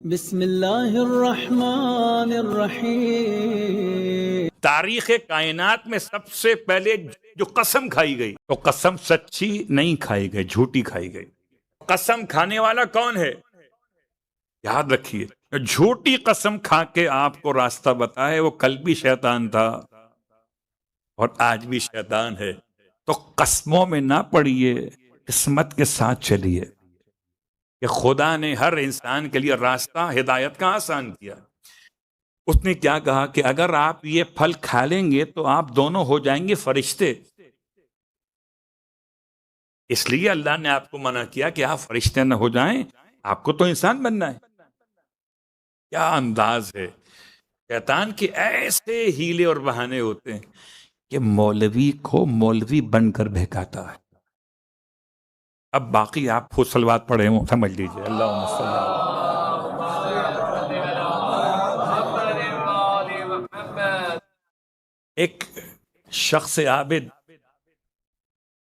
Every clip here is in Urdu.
بسم اللہ الرحمن الرحیم۔ تاریخ کائنات میں سب سے پہلے جو قسم کھائی گئی تو قسم سچی نہیں کھائی گئی، جھوٹی کھائی گئی۔ قسم کھانے والا کون ہے؟ یاد رکھیے، جھوٹی قسم کھا کے آپ کو راستہ بتائے وہ کل بھی شیطان تھا اور آج بھی شیطان ہے۔ تو قسموں میں نہ پڑیے، قسمت کے ساتھ چلیے کہ خدا نے ہر انسان کے لیے راستہ ہدایت کا آسان کیا۔ اس نے کیا کہا کہ اگر آپ یہ پھل کھا لیں گے تو آپ دونوں ہو جائیں گے فرشتے۔ اس لیے اللہ نے آپ کو منع کیا کہ آپ فرشتے نہ ہو جائیں، آپ کو تو انسان بننا ہے۔ کیا انداز ہے! شیطان کے ایسے ہیلے اور بہانے ہوتے ہیں کہ مولوی کو مولوی بن کر بہکاتا ہے۔ اب باقی آپ خود صلوات پڑھے ہوں، سمجھ لیجیے۔ اللہم صلی اللہ۔ ایک شخص عابد،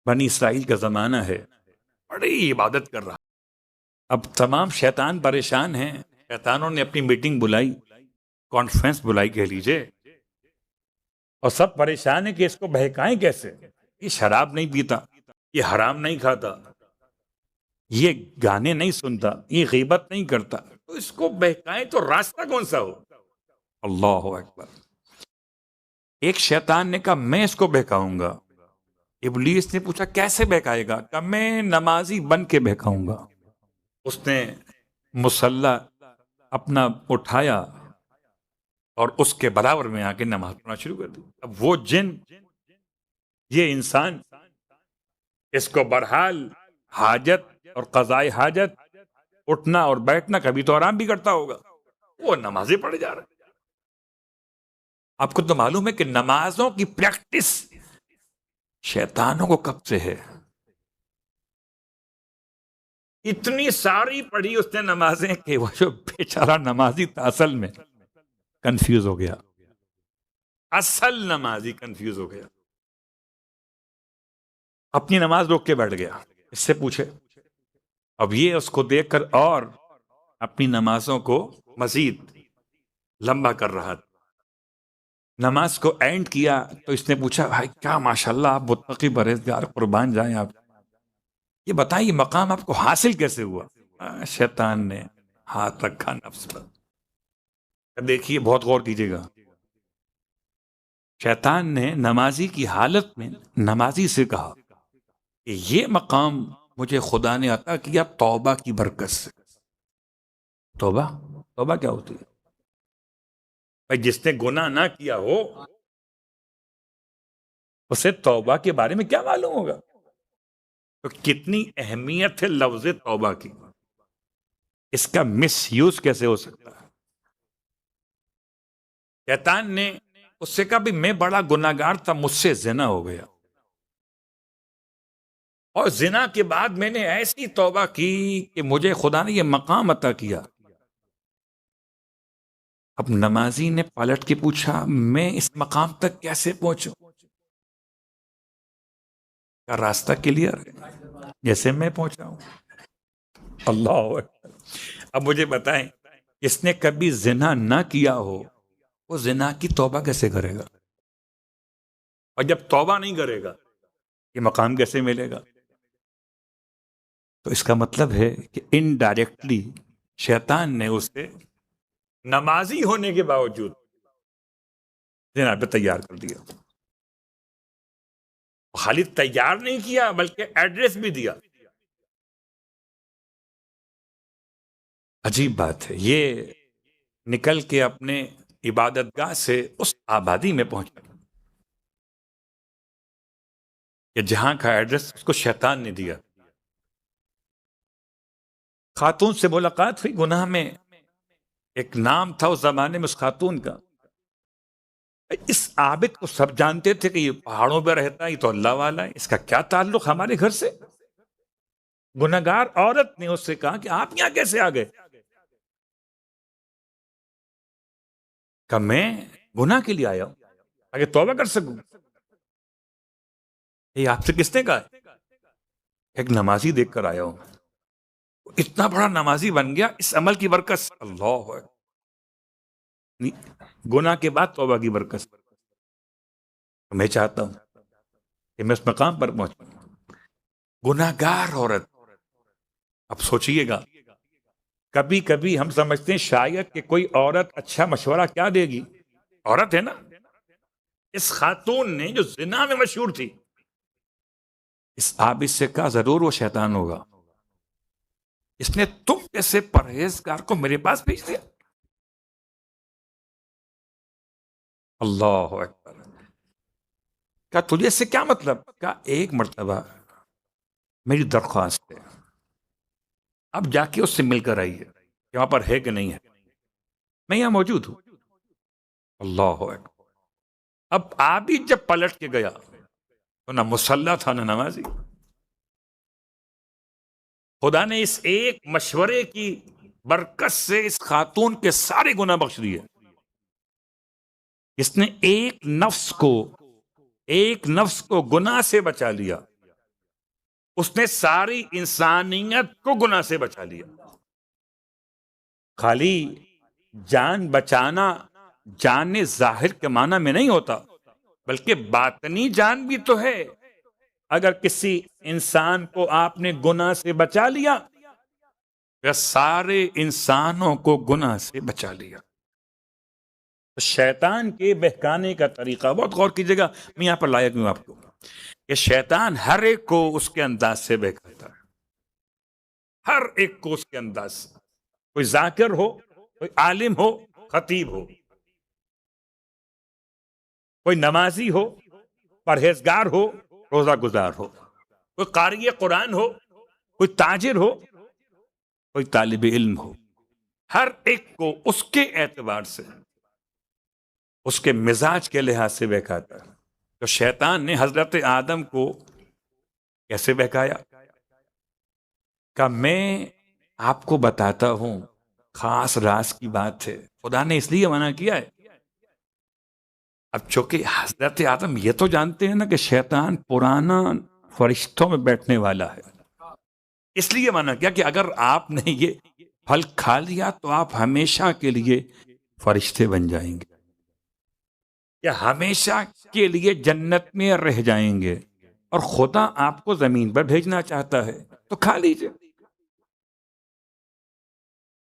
بنی اسرائیل کا زمانہ ہے، بڑی عبادت کر رہا۔ اب تمام شیطان پریشان ہیں، شیطانوں نے اپنی میٹنگ بلائی، کانفرنس بلائی کہہ لیجئے، اور سب پریشان ہیں کہ اس کو بہکائیں کیسے۔ یہ شراب نہیں پیتا، یہ حرام نہیں کھاتا، یہ گانے نہیں سنتا، یہ غیبت نہیں کرتا، تو اس کو بہکائیں تو راستہ کون سا ہو؟ اللہ اکبر۔ ایک شیطان نے کہا میں اس کو بہکاؤں گا۔ ابلیس نے پوچھا کیسے بہکائے گا؟ کہا میں نمازی بن کے بہکاؤں گا۔ اس نے مصلی اپنا اٹھایا اور اس کے برابر میں آ کے نماز پڑھنا شروع کر دی۔ اب وہ جن، یہ انسان، اس کو برحال حاجت اور قضاء حاجت، اٹھنا اور بیٹھنا، کبھی تو آرام بھی کرتا ہوگا، وہ نمازیں پڑھے جا رہے۔ آپ کو تو معلوم ہے کہ نمازوں کی پریکٹس شیطانوں کو کب سے ہے؟ اتنی ساری پڑھی اس نے نمازیں کہ وہ جو بیچارہ نمازی تھا اصل میں کنفیوز ہو گیا، اصل نمازی کنفیوز ہو گیا، اپنی نماز روک کے بیٹھ گیا۔ اس سے پوچھے، اب یہ اس کو دیکھ کر اور اپنی نمازوں کو مزید لمبا کر رہا تھا۔ نماز کو اینڈ کیا تو اس نے پوچھا بھائی کیا ماشاءاللہ آپ متقی پرہیزگار، قربان جائیں آپ، یہ بتائیے مقام آپ کو حاصل کیسے ہوا؟ شیطان نے ہاتھ رکھا نفس پر۔ دیکھیے بہت غور کیجیے گا، شیطان نے نمازی کی حالت میں نمازی سے کہا کہ یہ مقام مجھے خدا نے عطا کیا توبہ کی برکت سے۔ توبہ؟ توبہ کیا ہوتی ہے؟ بھائی جس نے گناہ نہ کیا ہو اسے توبہ کے بارے میں کیا معلوم ہوگا؟ تو کتنی اہمیت ہے لفظ توبہ کی، اس کا مس یوز کیسے ہو سکتا ہے؟ شیطان نے اس سے کہا بھی میں بڑا گناہگار تھا، مجھ سے زنا ہو گیا، اور زنا کے بعد میں نے ایسی توبہ کی کہ مجھے خدا نے یہ مقام عطا کیا۔ اب نمازی نے پلٹ کے پوچھا میں اس مقام تک کیسے پہنچوں؟ کا راستہ کلیئر ہے، جیسے میں پہنچا ہوں۔ اللہ اکبر۔ اب مجھے بتائیں، اس نے کبھی زنا نہ کیا ہو وہ زنا کی توبہ کیسے کرے گا؟ اور جب توبہ نہیں کرے گا یہ مقام کیسے ملے گا؟ تو اس کا مطلب ہے کہ انڈائریکٹلی شیطان نے اسے نمازی ہونے کے باوجود زنا پہ تیار کر دیا۔ خالی تیار نہیں کیا بلکہ ایڈریس بھی دیا۔ عجیب بات ہے، یہ نکل کے اپنے عبادت گاہ سے اس آبادی میں پہنچا کہ جہاں کا ایڈریس اس کو شیطان نے دیا۔ خاتون سے ملاقات ہوئی گناہ میں، ایک نام تھا اس زمانے میں اس خاتون کا۔ اس عابد کو سب جانتے تھے کہ یہ پہاڑوں پہ رہتا ہے، یہ تو اللہ والا ہے، اس کا کیا تعلق ہمارے گھر سے؟ گناہگار عورت نے اس سے کہا کہ آپ یہاں کیسے آ گئے؟ کہ میں گناہ کے لیے آیا ہوں تاکہ توبہ کر سکوں۔ یہ آپ سے کس نے کہا؟ ایک نمازی دیکھ کر آیا ہوں۔ اتنا بڑا نمازی بن گیا اس عمل کی برکت سے۔ اللہ ہے، گناہ کے بعد توبہ کی برکت سے۔ میں چاہتا ہوں کہ میں اس مقام پر پہنچوں۔ گناہ گار عورت، اب سوچئے گا، کبھی کبھی ہم سمجھتے ہیں شاید کہ کوئی عورت اچھا مشورہ کیا دے گی، عورت ہے نا۔ اس خاتون نے جو زنا میں مشہور تھی، اس عابد سے کہا ضرور وہ شیطان ہوگا، اس نے تم جیسے پرہیزگار کو میرے پاس بھیج دیا۔ اللہ اکبر۔ کہا تجھے اس سے کیا مطلب؟ کہا ایک مرتبہ میری درخواست ہے، اب جا کے اس سے مل کر آئیے کہ وہاں پر ہے کہ نہیں ہے، میں یہاں موجود ہوں۔ اللہ اکبر۔ اب عابد جب پلٹ کے گیا تو نہ مصلی تھا نہ نمازی۔ خدا نے اس ایک مشورے کی برکت سے اس خاتون کے سارے گناہ بخش دیے۔ اس نے ایک نفس کو گناہ سے بچا لیا، اس نے ساری انسانیت کو گناہ سے بچا لیا۔ خالی جان بچانا جان ظاہر کے معنی میں نہیں ہوتا، بلکہ باطنی جان بھی تو ہے۔ اگر کسی انسان کو آپ نے گناہ سے بچا لیا، یا سارے انسانوں کو گناہ سے بچا لیا۔ شیطان کے بہکانے کا طریقہ بہت غور کیجیے گا، میں یہاں پر لائق ہوں آپ کو کہ شیطان ہر ایک کو اس کے انداز سے بہکاتا ہے، ہر ایک کو اس کے انداز سے، کوئی ذاکر ہو، کوئی عالم ہو، خطیب ہو، کوئی نمازی ہو، پرہیزگار ہو، روزہ گزار ہو، کوئی قاری قرآن ہو، کوئی تاجر ہو، کوئی طالب علم ہو، ہر ایک کو اس کے اعتبار سے، اس کے مزاج کے لحاظ سے بہکاتا ہے۔ تو شیطان نے حضرت آدم کو کیسے بہکایا؟ کہ میں آپ کو بتاتا ہوں، خاص راز کی بات ہے، خدا نے اس لیے منع کیا ہے۔ اب چونکہ حضرت آدم یہ تو جانتے ہیں نا کہ شیطان پرانا فرشتوں میں بیٹھنے والا ہے، اس لیے منع کیا کہ اگر آپ نے یہ پھل کھا لیا تو آپ ہمیشہ کے لیے فرشتے بن جائیں گے، یا ہمیشہ کے لیے جنت میں رہ جائیں گے، اور خدا آپ کو زمین پر بھیجنا چاہتا ہے تو کھا لیجئے۔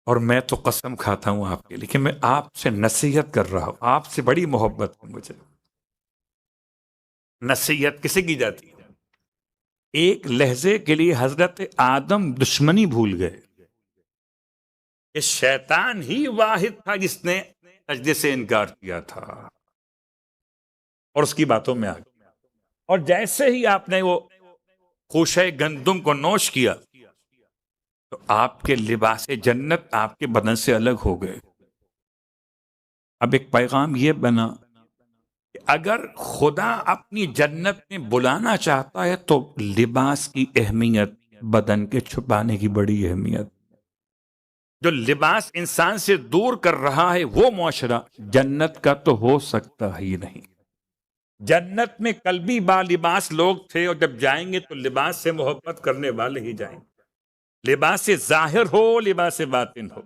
اور میں تو قسم کھاتا ہوں آپ کے لیے کہ میں آپ سے نصیحت کر رہا ہوں، آپ سے بڑی محبت ہے مجھے۔ نصیحت کسے کی جاتی ہے؟ ایک لہجے کے لیے حضرت آدم دشمنی بھول گئے کہ شیطان ہی واحد تھا جس نے سجدے سے انکار کیا تھا، اور اس کی باتوں میں آ گیا۔ اور جیسے ہی آپ نے وہ خوشہ گندم کو نوش کیا تو آپ کے لباس جنت آپ کے بدن سے الگ ہو گئے۔ اب ایک پیغام یہ بنا کہ اگر خدا اپنی جنت میں بلانا چاہتا ہے تو لباس کی اہمیت، بدن کے چھپانے کی بڑی اہمیت۔ جو لباس انسان سے دور کر رہا ہے وہ معاشرہ جنت کا تو ہو سکتا ہی نہیں۔ جنت میں قلبی با لباس لوگ تھے، اور جب جائیں گے تو لباس سے محبت کرنے والے ہی جائیں گے۔ لباس ظاہر ہو، لباس باطن ہو۔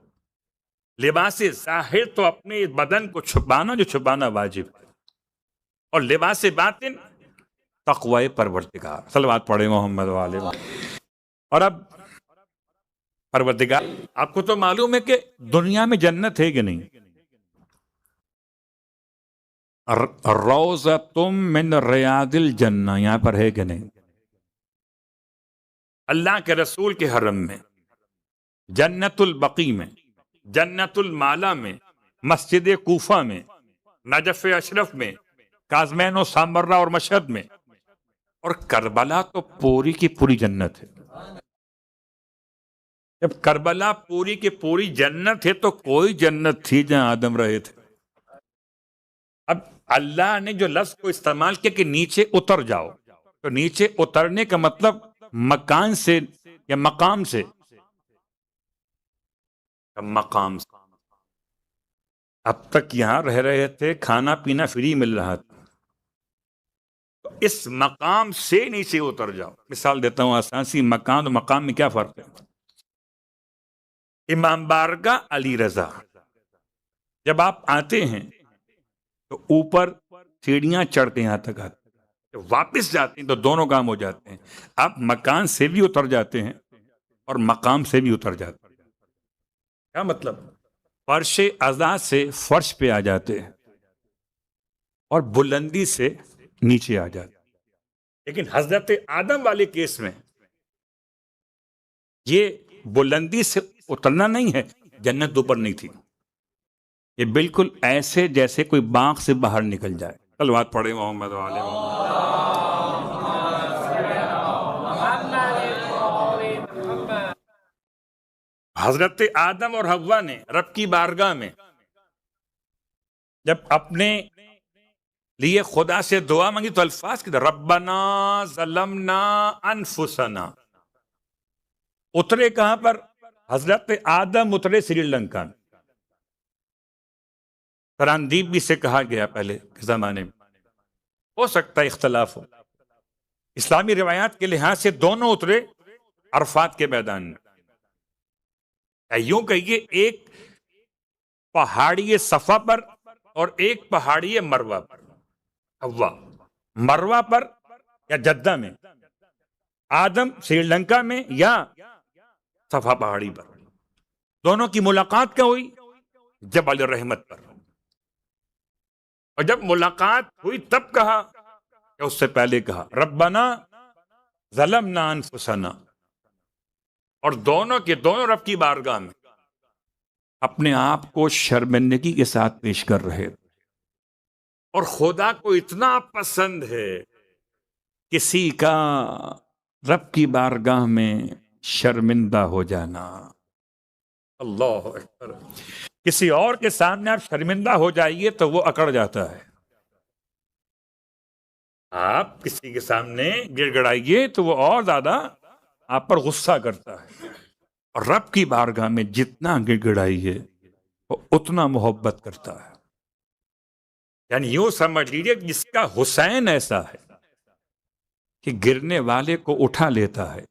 لباس ظاہر تو اپنے بدن کو چھپانا، جو چھپانا واجب ہے، اور لباس باطن تقوی پروردگار۔ صلوات پڑھے محمد والے۔ اور اب پروردگار، آپ کو تو معلوم ہے کہ دنیا میں جنت ہے کہ نہیں؟ روضۃ من ریاض الجنہ، یہاں پر ہے کہ نہیں؟ اللہ کے رسول کے حرم میں، جنت البقیع میں، جنت المالا میں، مسجد کوفہ میں، نجف اشرف میں، کاظمین و سامرہ اور مشہد میں، اور کربلا تو پوری کی پوری جنت ہے۔ جب کربلا پوری کی پوری جنت ہے تو کوئی جنت تھی جہاں آدم رہے تھے؟ اب اللہ نے جو لفظ کو استعمال کیا کہ نیچے اتر جاؤ، تو نیچے اترنے کا مطلب مکان سے یا مقام سے، مقام سے۔ اب تک یہاں رہ رہے تھے، کھانا پینا فری مل رہا تھا، تو اس مقام سے نیچے اتر جاؤ۔ مثال دیتا ہوں آسان سی، مکان اور مقام میں کیا فرق ہے؟ امام بارگاہ علی رضا، جب آپ آتے ہیں تو اوپر سیڑھیاں چڑھ کے یہاں تک آتے ہیں، جب واپس جاتے ہیں تو دونوں کام ہو جاتے ہیں، آپ مکان سے بھی اتر جاتے ہیں اور مقام سے بھی اتر جاتے ہیں۔ کیا مطلب؟ فرش ازاں سے فرش پہ آ جاتے ہیں اور بلندی سے نیچے آ جاتے ہیں۔ لیکن حضرت آدم والے کیس میں یہ بلندی سے اترنا نہیں ہے، جنت اوپر نہیں تھی، یہ بالکل ایسے جیسے کوئی باغ سے باہر نکل جائے۔ صلوات پڑھے محمد والے محمد۔ حضرت آدم اور حوا نے رب کی بارگاہ میں جب اپنے لیے خدا سے دعا مانگی تو الفاظ کی ربنا ظلمنا انفسنا، اترے کہاں پر؟ حضرت آدم اترے سری لنکا میں، تراندیپ بھی سے کہا گیا پہلے کے زمانے میں، ہو سکتا ہے اختلاف ہو، اسلامی روایات کے لحاظ سے دونوں اترے عرفات کے میدان میں۔ یوں کہیے ایک پہاڑی صفا پر اور ایک پہاڑی مروہ پر، حوا مروہ پر یا جدہ میں، آدم سری لنکا میں یا صفا پہاڑی پر، دونوں کی ملاقات کیا ہوئی؟ جبل رحمت پر، اور جب ملاقات ہوئی تب کہا یا اس سے پہلے کہا ربنا ظلمنا انفسنا، اور دونوں کے دونوں رب کی بارگاہ میں اپنے آپ کو شرمندگی کے ساتھ پیش کر رہے، اور خدا کو اتنا پسند ہے کسی کا رب کی بارگاہ میں شرمندہ ہو جانا۔ اللہ اکبر، کسی اور کے سامنے آپ شرمندہ ہو جائیے تو وہ اکڑ جاتا ہے، آپ کسی کے سامنے گڑ گڑائیے تو وہ اور زیادہ آپ پر غصہ کرتا ہے، اور رب کی بارگاہ میں جتنا گڑ گڑائیے وہ اتنا محبت کرتا ہے۔ یعنی یوں سمجھ لیجیے جس کا حسین ایسا ہے کہ گرنے والے کو اٹھا لیتا ہے،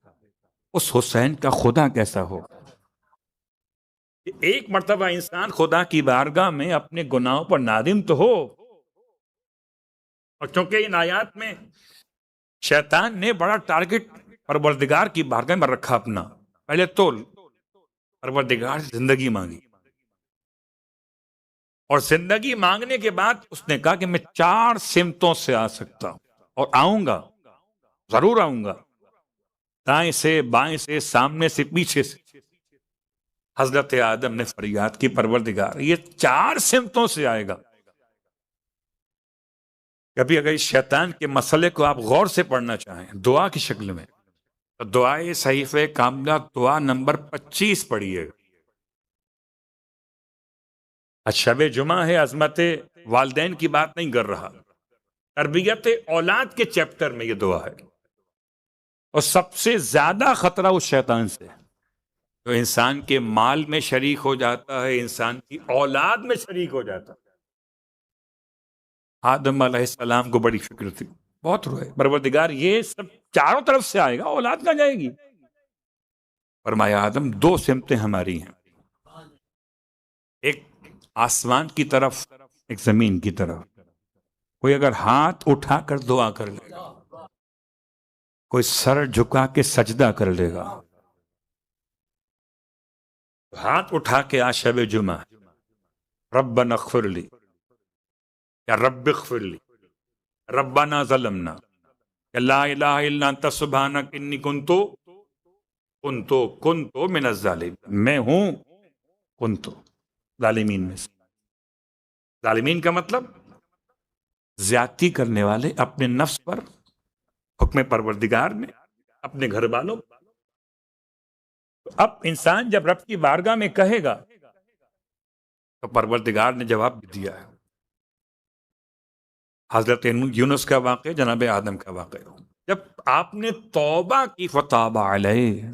اس حسین کا خدا کیسا ہو؟ ایک مرتبہ انسان خدا کی بارگاہ میں اپنے گناہوں پر نادم تو ہو، اور چونکہ ان آیات میں شیطان نے بڑا ٹارگٹ پروردگار کی بارگاہ میں رکھا اپنا، پہلے تو پروردگار سے زندگی مانگی، اور زندگی مانگنے کے بعد اس نے کہا کہ میں 4 سمتوں سے آ سکتا ہوں، اور آؤں گا، ضرور آؤں گا، دائیں سے، بائیں سے، سامنے سے، پیچھے سے۔ حضرت آدم نے فریاد کی پروردگار یہ 4 سمتوں سے آئے گا۔ کبھی اگر اس شیطان کے مسئلے کو آپ غور سے پڑھنا چاہیں دعا کی شکل میں تو دعائے صحیفہ کاملہ دعا نمبر 25 پڑھیے گا۔ شب جمعہ ہے، عظمت والدین کی بات نہیں کر رہا، تربیت اولاد کے چیپٹر میں یہ دعا ہے، اور سب سے زیادہ خطرہ اس شیطان سے جو انسان کے مال میں شریک ہو جاتا ہے، انسان کی اولاد میں شریک ہو جاتا ہے۔ آدم علیہ السلام کو بڑی فکر تھی، بہت روئے، پروردگار یہ سب چاروں طرف سے آئے گا، اولاد کہاں جائے گی؟ فرمایا آدم 2 سمتیں ہماری ہیں، ایک آسمان کی طرف، ایک زمین کی طرف۔ کوئی اگر ہاتھ اٹھا کر دعا کر لے گا، کوئی سر جھکا کے سجدہ کر لے گا، ہاتھ اٹھا کے آج شب جمعہ ربنا اغفر لی یا رب اغفر لی، ربنا ظلمنا، یا لا الہ الا انت سبحانک انی کنتو من الظالمین، میں ہوں کنتو ظالمین میں سے۔ ظالمین کا مطلب زیادتی کرنے والے اپنے نفس پر، حکم پروردگار میں، اپنے گھر والوں۔ اب انسان جب رب کی بارگاہ میں کہے گا تو پروردگار نے جواب بھی دیا ہے۔ حضرت یونس کا واقعہ، جناب آدم کا واقعہ، جب آپ نے توبہ کی فتاب علیہ،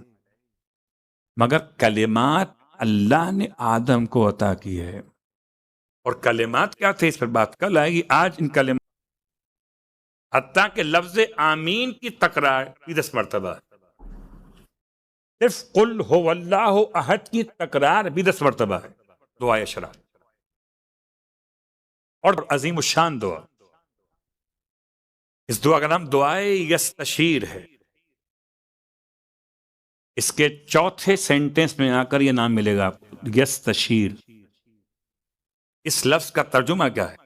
مگر کلمات اللہ نے آدم کو عطا کی ہے، اور کلمات کیا تھے اس پر بات کل آئے گی۔ آج ان کلمات حتیٰ کہ لفظ آمین کی تکرار 10 مرتبہ، صرف قل هو اللہ احد کی تکرار بھی 10 مرتبہ ہے دعائے شرع، اور عظیم الشان دعا. اس دعا کا نام دعائے یستشیر ہے. اس کے چوتھے سینٹنس میں آ کر یہ نام ملے گا آپ کو، یستشیر. اس لفظ کا ترجمہ کیا ہے؟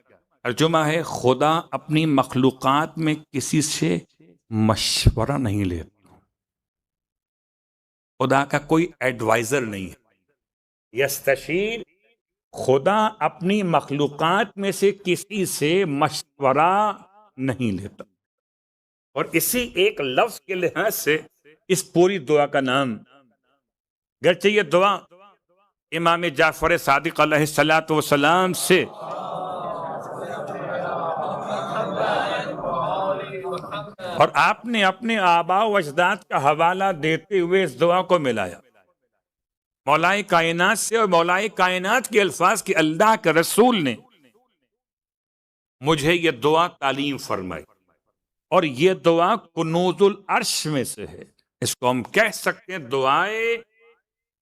ترجمہ ہے خدا اپنی مخلوقات میں کسی سے مشورہ نہیں لیتا، خدا کا کوئی ایڈوائزر نہیں ہے. یستشیر، خدا اپنی مخلوقات میں سے کسی سے مشورہ نہیں لیتا. اور اسی ایک لفظ کے لحاظ سے اس پوری دعا کا نام، گرچہ یہ دعا امام جعفر صادق علیہ الصلوۃ والسلام سے اور آپ نے اپنے آباء و اجداد کا حوالہ دیتے ہوئے اس دعا کو ملایا مولائے کائنات سے، اور مولائے کائنات کے الفاظ کہ اللہ کے رسول نے مجھے یہ دعا تعلیم فرمائی، اور یہ دعا کنوز العرش میں سے ہے. اس کو ہم کہہ سکتے ہیں دعائے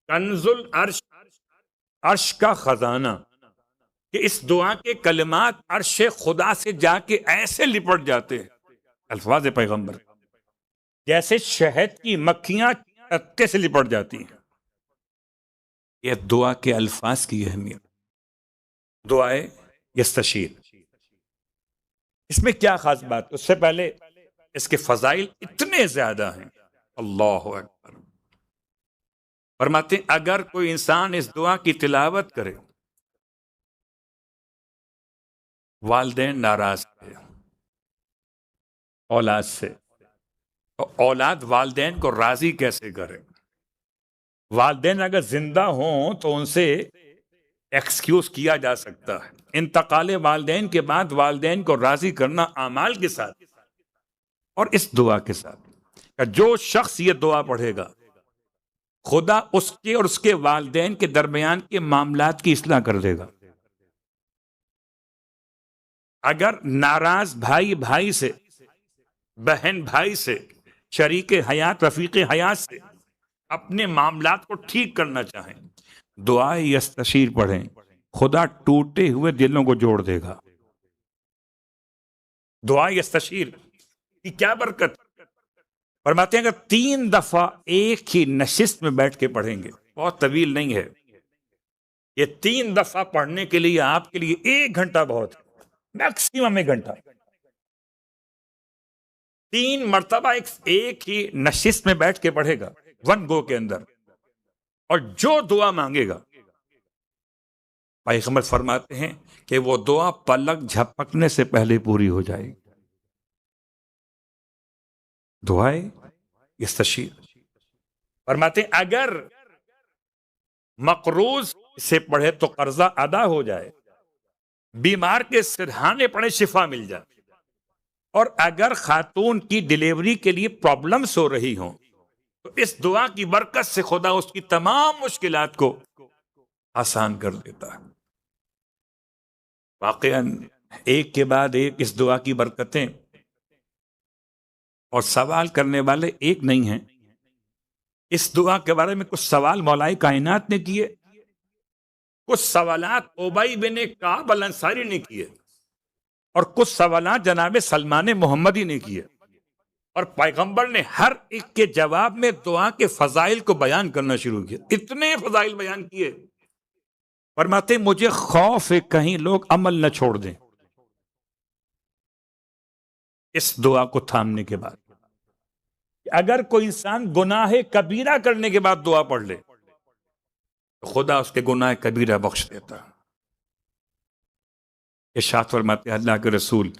کنز العرش، عرش کا خزانہ، کہ اس دعا کے کلمات عرش خدا سے جا کے ایسے لپٹ جاتے ہیں، الفاظ پیغمبر جیسے شہد کی مکھیاں چکے سے لپٹ جاتی ہیں. یہ دعا کے الفاظ کی اہمیت. دعائے یستشیر، اس میں کیا خاص بات؟ اس سے پہلے اس کے فضائل اتنے زیادہ ہیں، اللہ اکبر. فرماتے ہیں اگر کوئی انسان اس دعا کی تلاوت کرے، والدین ناراض ہے اولاد سے، تو اولاد والدین کو راضی کیسے کرے؟ والدین اگر زندہ ہوں تو ان سے ایکسکیوز کیا جا سکتا ہے. انتقال والدین کے بعد والدین کو راضی کرنا اعمال کے ساتھ اور اس دعا کے ساتھ کہ جو شخص یہ دعا پڑھے گا خدا اس کے اور اس کے والدین کے درمیان کے معاملات کی اصلاح کر دے گا. اگر ناراض بھائی بھائی سے، بہن بھائی سے، شریک حیات رفیق حیات سے اپنے معاملات کو ٹھیک کرنا چاہیں، دعائے یستشیر پڑھیں، خدا ٹوٹے ہوئے دلوں کو جوڑ دے گا. دعائے یستشیر کی کیا برکت؟ فرماتے ہیں اگر 3 دفعہ ایک ہی نشست میں بیٹھ کے پڑھیں گے، بہت طویل نہیں ہے یہ، 3 دفعہ پڑھنے کے لیے آپ کے لیے 1 گھنٹہ بہت ہے، میکسیمم 1 گھنٹہ. 3 مرتبہ ایک ہی نشست میں بیٹھ کے پڑھے گا، 1 گو کے اندر، اور جو دعا مانگے گا پیغمبر فرماتے ہیں کہ وہ دعا پلک جھپکنے سے پہلے پوری ہو جائے گی. دعائے یستشیر. فرماتے ہیں اگر مقروض سے پڑھے تو قرضہ ادا ہو جائے، بیمار کے سرہانے پڑھے شفا مل جائے، اور اگر خاتون کی ڈیلیوری کے لیے پرابلمز ہو رہی ہوں تو اس دعا کی برکت سے خدا اس کی تمام مشکلات کو آسان کر دیتا ہے. واقعاً ایک کے بعد ایک اس دعا کی برکتیں، اور سوال کرنے والے ایک نہیں ہیں. اس دعا کے بارے میں کچھ سوال مولائے کائنات نے کیے، کچھ سوالات ابی بن کعب الانصاری نے کیے، اور کچھ سوالات جناب سلمان محمدی نے کیے، اور پیغمبر نے ہر ایک کے جواب میں دعا کے فضائل کو بیان کرنا شروع کیا. اتنے فضائل بیان کیے، فرماتے مجھے خوف ہے کہیں لوگ عمل نہ چھوڑ دیں اس دعا کو تھامنے کے بعد. اگر کوئی انسان گناہ کبیرہ کرنے کے بعد دعا پڑھ لے تو خدا اس کے گناہ کبیرہ بخش دیتا. ارشاد فرماتے ہیں اللہ کے رسول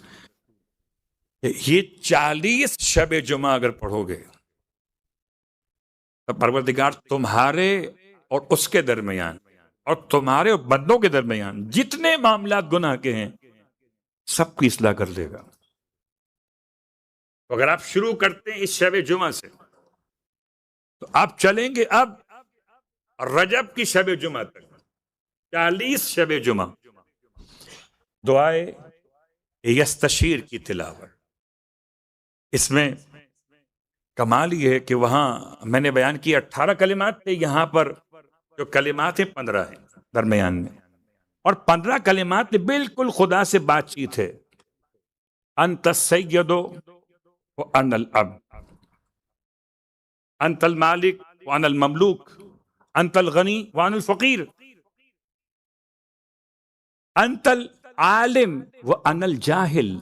کہ یہ 40 شب جمعہ اگر پڑھو گے تو پروردگار تمہارے اور اس کے درمیان اور تمہارے اور بندوں کے درمیان جتنے معاملات گناہ کے ہیں سب کی اصلاح کر دے گا. تو اگر آپ شروع کرتے ہیں اس شب جمعہ سے تو آپ چلیں گے اب رجب کی شب جمعہ تک، 40 شب جمعہ دعائے یستشیر کی تلاوت. اس میں کمال یہ ہے کہ وہاں میں نے بیان کی 18 کلمات تھے، یہاں پر جو کلمات ہیں 15 ہیں درمیان میں، اور 15 کلمات بالکل خدا سے بات چیت ہے. انت السید وانا العبد، انت المالک وانا المملوک، انت الغنی وانا الفقیر، انت العالم وانا الجاہل،